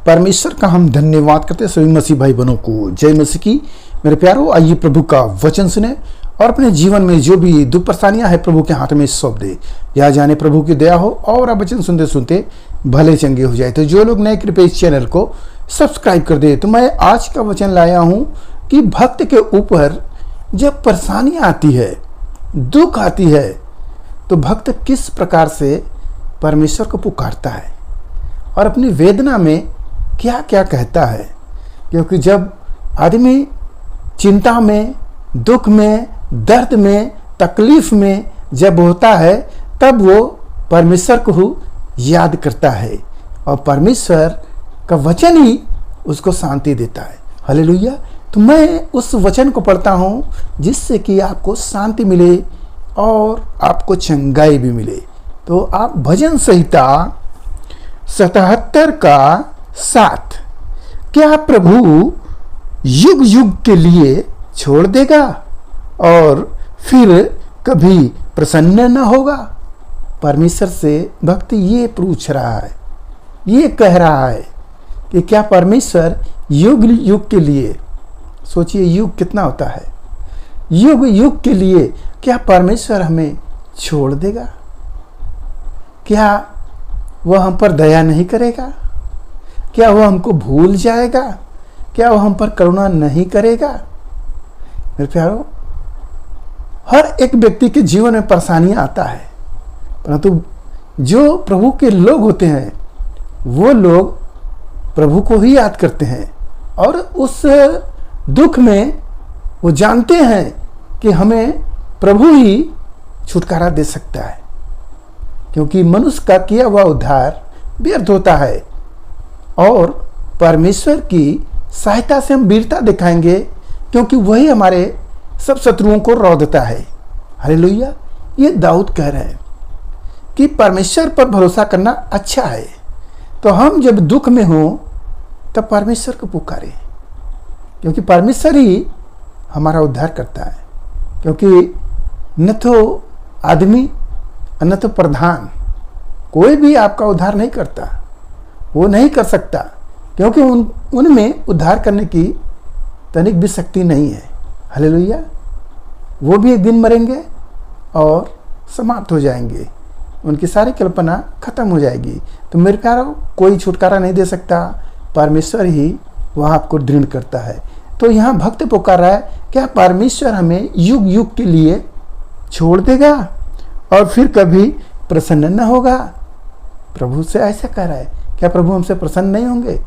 परमेश्वर का हम धन्यवाद करते हैं सभी मसीह भाई बहनों को। जय मसीह की। मेरे प्यारों, आइए प्रभु का वचन सुने और अपने जीवन में जो भी दुख परेशानियां हैं प्रभु के हाथ में सौंप दे। या जाने प्रभु की दया हो और आप वचन सुनते सुनते भले चंगे हो जाए। तो जो लोग नए कृपया इस चैनल को सब्सक्राइब कर दे। तो मैं आज का वचन लाया हूं कि भक्त के ऊपर जब परेशानियां आती है, दुख आती है, तो भक्त किस प्रकार से परमेश्वर को पुकारता है और अपनी वेदना में क्या क्या कहता है। क्योंकि जब आदमी चिंता में, दुख में, दर्द में, तकलीफ में जब होता है, तब वो परमेश्वर को याद करता है और परमेश्वर का वचन ही उसको शांति देता है। हालेलुया। तो मैं उस वचन को पढ़ता हूँ जिससे कि आपको शांति मिले और आपको चंगाई भी मिले। तो आप भजन संहिता 77 का 7, क्या प्रभु युग युग के लिए छोड़ देगा और फिर कभी प्रसन्न न होगा। परमेश्वर से भक्त ये पूछ रहा है, ये कह रहा है कि क्या परमेश्वर युग युग के लिए, सोचिए युग कितना होता है, युग युग के लिए क्या परमेश्वर हमें छोड़ देगा? क्या वह हम पर दया नहीं करेगा? क्या वह हमको भूल जाएगा? क्या वह हम पर करुणा नहीं करेगा? मेरे प्यारों, हर एक व्यक्ति के जीवन में परेशानियां आता है, परंतु जो प्रभु के लोग होते हैं वो लोग प्रभु को ही याद करते हैं और उस दुख में वो जानते हैं कि हमें प्रभु ही छुटकारा दे सकता है। क्योंकि मनुष्य का किया हुआ उद्धार व्यर्थ होता है और परमेश्वर की सहायता से हम वीरता दिखाएंगे, क्योंकि वही हमारे सब शत्रुओं को रौंदता है। हालेलुया। ये दाऊद कह रहे हैं कि परमेश्वर पर भरोसा करना अच्छा है। तो हम जब दुख में हो तब परमेश्वर को पुकारें, क्योंकि परमेश्वर ही हमारा उद्धार करता है। क्योंकि न तो आदमी न तो प्रधान, कोई भी आपका उद्धार नहीं करता, वो नहीं कर सकता, क्योंकि उनमें उद्धार करने की तनिक भी शक्ति नहीं है। हालेलुया। वो भी एक दिन मरेंगे और समाप्त हो जाएंगे, उनकी सारी कल्पना खत्म हो जाएगी। तो मेरे प्यारों, कोई छुटकारा नहीं दे सकता, परमेश्वर ही वह आपको दृढ़ करता है। तो यहाँ भक्त पुकार रहा है, क्या परमेश्वर हमें युग युग के लिए छोड़ देगा और फिर कभी प्रसन्न न होगा? प्रभु से ऐसा कह रहा है। क्या प्रभु हमसे प्रसन्न नहीं होंगे?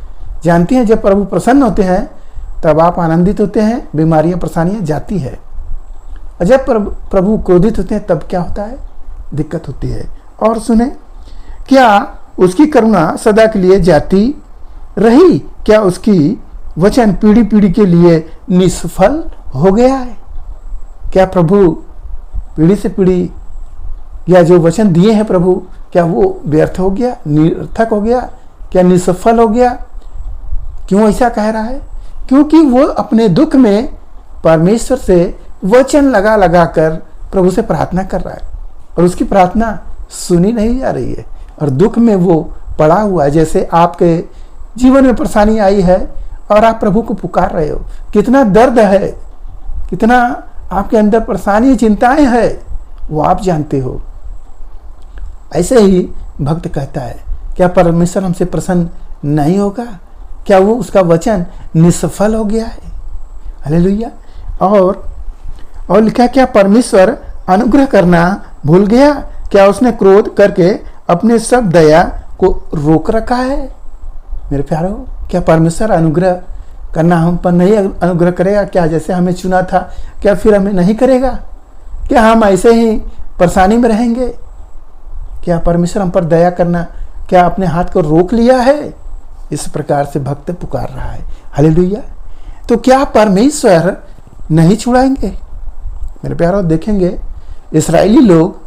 जानते हैं, जब प्रभु प्रसन्न होते हैं तब आप आनंदित होते हैं, बीमारियां परेशानियां जाती है। और जब प्रभु क्रोधित होते हैं तब क्या होता है? दिक्कत होती है। और सुने, क्या उसकी करुणा सदा के लिए जाती रही? क्या उसकी वचन पीढ़ी पीढ़ी के लिए निष्फल हो गया है? क्या प्रभु पीढ़ी से पीढ़ी या जो वचन दिए हैं प्रभु, क्या वो व्यर्थ हो गया, निरर्थक हो गया, क्या निष्फल हो गया? क्यों ऐसा कह रहा है? क्योंकि वो अपने दुख में परमेश्वर से वचन लगा लगा कर प्रभु से प्रार्थना कर रहा है और उसकी प्रार्थना सुनी नहीं जा रही है और दुख में वो पड़ा हुआ है। जैसे आपके जीवन में परेशानी आई है और आप प्रभु को पुकार रहे हो, कितना दर्द है, कितना आपके अंदर परेशानी, चिंताएं हैं, वो आप जानते हो। ऐसे ही भक्त कहता है, क्या परमेश्वर हमसे प्रसन्न नहीं होगा? क्या वो उसका वचन निष्फल हो गया है? हालेलुया। और लिखा, क्या परमेश्वर अनुग्रह करना भूल गया? क्या उसने क्रोध करके अपने सब दया को रोक रखा है? मेरे प्यारों, क्या परमेश्वर अनुग्रह करना हम पर नहीं अनुग्रह करेगा? क्या जैसे हमें चुना था, क्या फिर हमें नहीं करेगा? क्या हम ऐसे ही परेशानी में रहेंगे? क्या परमेश्वर हम पर दया करना, क्या अपने हाथ को रोक लिया है? इस प्रकार से भक्त पुकार रहा है। हालेलुया। तो क्या परमेश्वर नहीं छुड़ाएंगे? मेरे प्यारों, देखेंगे इस्राएली लोग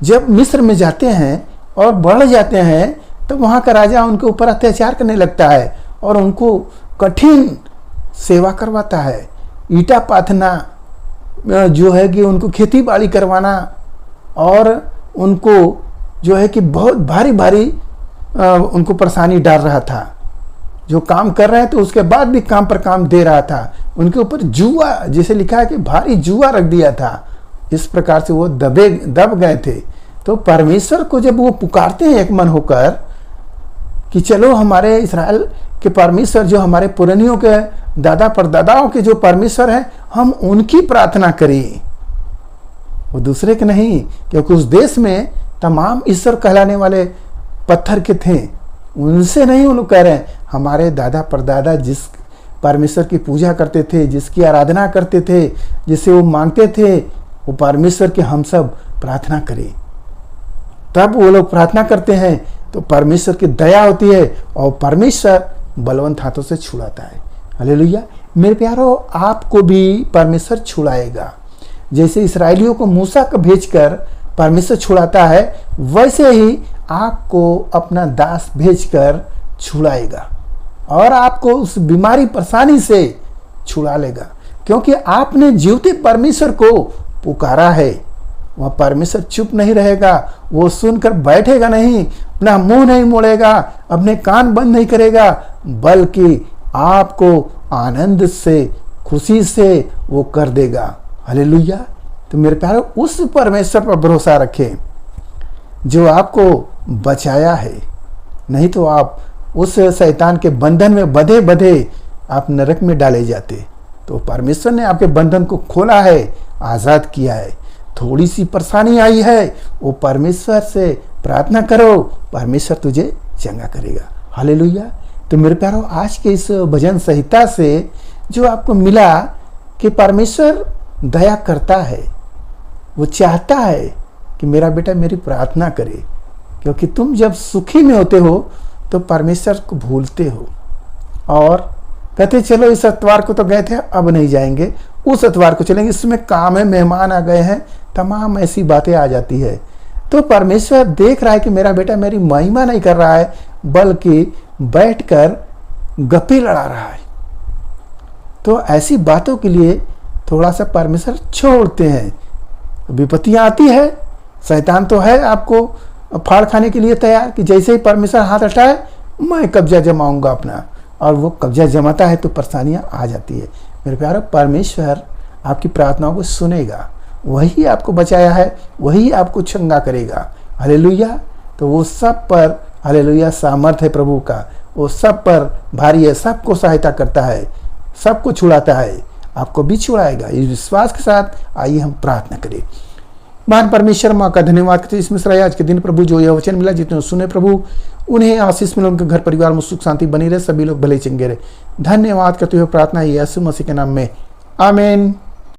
जब मिस्र में जाते हैं और बढ़ जाते हैं तो वहाँ का राजा उनके ऊपर अत्याचार करने लगता है और उनको कठिन सेवा करवाता है। ईंटा पाथना, जो है कि उनको खेती बाड़ी करवाना और उनको जो है कि बहुत भारी भारी उनको परेशानी डाल रहा था। जो काम कर रहे हैं तो उसके बाद भी काम पर काम दे रहा था। उनके ऊपर जुआ, जिसे लिखा है कि भारी जुआ रख दिया था। इस प्रकार से वो दब गए थे। तो परमेश्वर को जब वो पुकारते हैं एक मन होकर कि चलो हमारे इस्राएल के परमेश्वर, जो हमारे पुरानियों के दादा परदादाओं के जो परमेश्वर हैं, हम उनकी प्रार्थना करें, वो दूसरे के नहीं। क्योंकि उस देश में तमाम ईश्वर कहलाने वाले पत्थर के थे, उनसे नहीं। वो लोग कह रहे हैं हमारे दादा परदादा जिस परमेश्वर की पूजा करते थे, जिसकी आराधना करते थे, जिसे वो मांगते थे, वो परमेश्वर के हम सब प्रार्थना करें। तब वो लोग प्रार्थना करते हैं तो परमेश्वर की दया होती है और परमेश्वर बलवंत हाथों से छुड़ाता है। हालेलुया। मेरे प्यारो, आपको भी परमेश्वर छुड़ाएगा। जैसे इसराइलियों को मूसा को भेजकर परमेश्वर छुड़ाता है, वैसे ही आपको अपना दास भेजकर छुड़ाएगा और आपको उस बीमारी परेशानी से छुड़ा लेगा। क्योंकि आपने जीवते परमेश्वर को पुकारा है। वह परमेश्वर चुप नहीं रहेगा, वो सुनकर बैठेगा नहीं, अपना मुंह नहीं मोड़ेगा, अपने कान बंद नहीं करेगा, बल्कि आपको आनंद से, खुशी से वो कर देगा। हालेलुया। तो मेरे प्यारे, उस परमेश्वर पर भरोसा रखें जो आपको बचाया है। नहीं तो आप उस शैतान के बंधन में बंधे बंधे आप नरक में डाले जाते। तो परमेश्वर ने आपके बंधन को खोला है, आज़ाद किया है। थोड़ी सी परेशानी आई है, वो परमेश्वर से प्रार्थना करो, परमेश्वर तुझे चंगा करेगा। हालेलुया। तो मेरे प्यारो, आज के इस भजन संहिता से जो आपको मिला कि परमेश्वर दया करता है, वो चाहता है कि मेरा बेटा मेरी प्रार्थना करे। क्योंकि तुम जब सुखी में होते हो तो परमेश्वर को भूलते हो और कहते चलो इस अतवार को तो गए थे, अब नहीं जाएंगे, उस अतवार को चलेंगे, इसमें काम है, मेहमान आ गए हैं, तमाम ऐसी बातें आ जाती है। तो परमेश्वर देख रहा है कि मेरा बेटा मेरी महिमा नहीं कर रहा है, बल्कि बैठकर गप्पे लड़ा रहा है। तो ऐसी बातों के लिए थोड़ा सा परमेश्वर छोड़ते हैं। विपत्तियां आती है, शैतान तो है आपको फाड़ खाने के लिए तैयार कि जैसे ही परमेश्वर हाथ हटाए मैं कब्जा जमाऊंगा अपना, और वो कब्जा जमाता है तो परेशानियां आ जाती है। मेरे प्यारो, परमेश्वर आपकी प्रार्थनाओं को सुनेगा, वही आपको बचाया है, वही आपको चंगा करेगा। हालेलुया। तो वो सब पर, हालेलुया, सामर्थ्य है प्रभु का, वो सब पर भारी है, सबको सहायता करता है, सबको छुड़ाता है, आपको भी छुड़ाएगा। इस विश्वास के साथ आइए हम प्रार्थना करें। महान परमेश्वर, माँ का धन्यवाद करते इस मिश्रा आज के दिन प्रभु जो यह वचन मिला, जितने सुने प्रभु उन्हें आशीष मिले, उनके घर परिवार में सुख शांति बनी रहे, सभी लोग भले चंगे रहे। धन्यवाद करते हुए प्रार्थना यीशु मसीह के नाम में, आमीन।